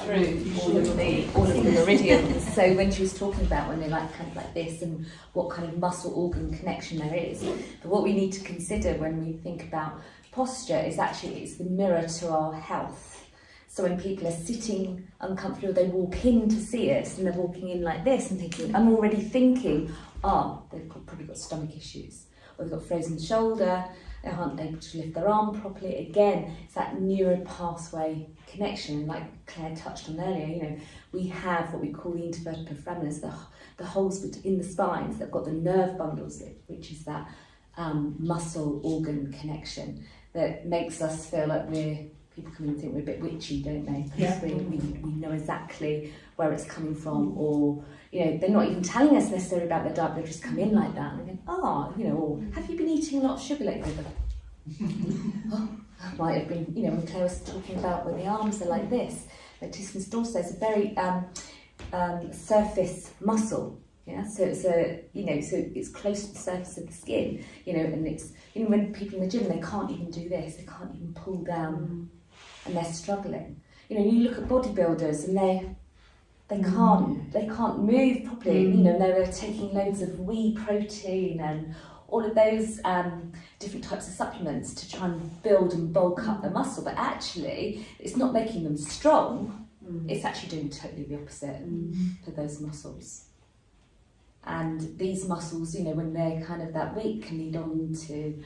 through all of the meridians. So when she was talking about when they're like kind of like this and what kind of muscle organ connection there is, but what we need to consider when we think about posture is actually it's the mirror to our health. So when people are sitting uncomfortable, they walk in to see us and they're walking in like this and thinking, I'm already thinking, they've probably got stomach issues, or they've got frozen shoulder, they aren't able to lift their arm properly. Again, it's that neural pathway connection, like Claire touched on earlier. We have what we call the intervertebral foraminals, the holes in the spines that have got the nerve bundles, which is that muscle organ connection that makes us feel like people come in and think we're a bit witchy, don't they? Because we know exactly where it's coming from, or they're not even telling us necessarily about their diet, they've just come in like that and they go, or have you been eating a lot of sugar lately? That might have been, when Claire was talking about when the arms are like this, latissimus dorsi is a very surface muscle. Yeah, so it's so it's close to the surface of the skin, and it's when people in the gym, they can't even do this, they can't even pull down, and they're struggling. You look at bodybuilders and they can't move properly. They're taking loads of whey protein and all of those different types of supplements to try and build and bulk up the muscle, but actually it's not making them strong. It's actually doing totally the opposite for those muscles. And these muscles, when they're kind of that weak, can lead on to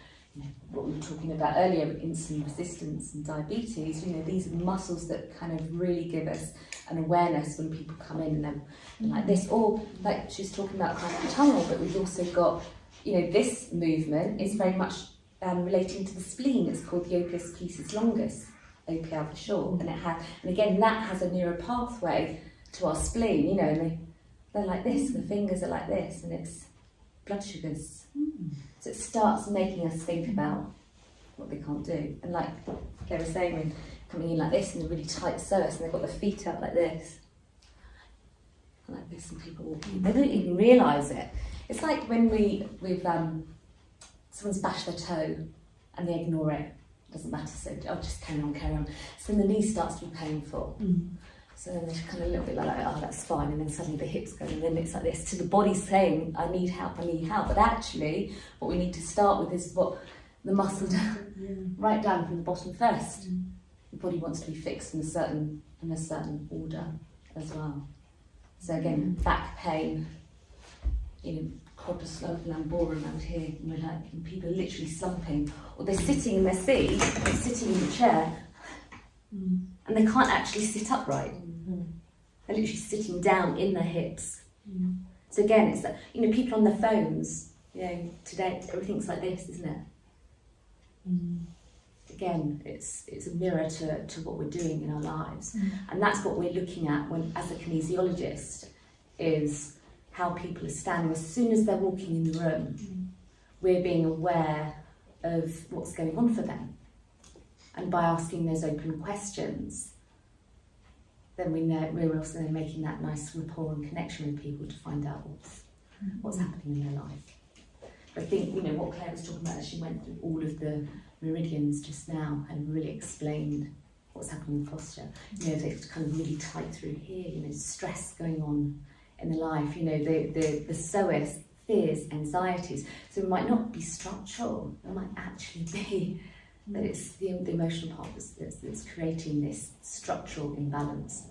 what we were talking about earlier, insulin resistance and diabetes. These are muscles that kind of really give us an awareness when people come in and they're like this, or like she's talking about carpal tunnel, but we've also got, this movement is very much relating to the spleen. It's called the opus pieces longus, OPL for short, and again that has a neural pathway to our spleen, and they're like this, the fingers are like this, and it's blood sugars. So it starts making us think about what they can't do. And like Claire was saying, when coming in like this in a really tight psoas and they've got their feet out like this, and like this, and people walking, they don't even realise it. It's like when someone's bashed their toe and they ignore it. It doesn't matter, so I'll just carry on. So then the knee starts to be painful. So then they're kind of a little bit like, that's fine, and then suddenly the hips go, and then it's like this, to the body saying, I need help. But actually, what we need to start with is what the muscle down, right down from the bottom first. The body wants to be fixed in a certain order as well. So again, back pain, quadriceps lamborum out here, and people are literally slumping, or they're sitting in their seat, they're sitting in the chair, and they can't actually sit upright. They're literally sitting down in their hips. So again, it's that, people on their phones, today everything's like this, isn't it? Again, it's a mirror to what we're doing in our lives. And that's what we're looking at as a kinesiologist, is how people are standing. As soon as they're walking in the room, we're being aware of what's going on for them. And by asking those open questions, then we're also making that nice rapport and connection with people to find out what's happening in their life. I think, what Claire was talking about as she went through all of the meridians just now and really explained what's happening with posture. They're kind of really tight through here, stress going on in the life, the psoas, fears, anxieties. So it might not be structural, it might actually be that it's the emotional part that's creating this structural imbalance.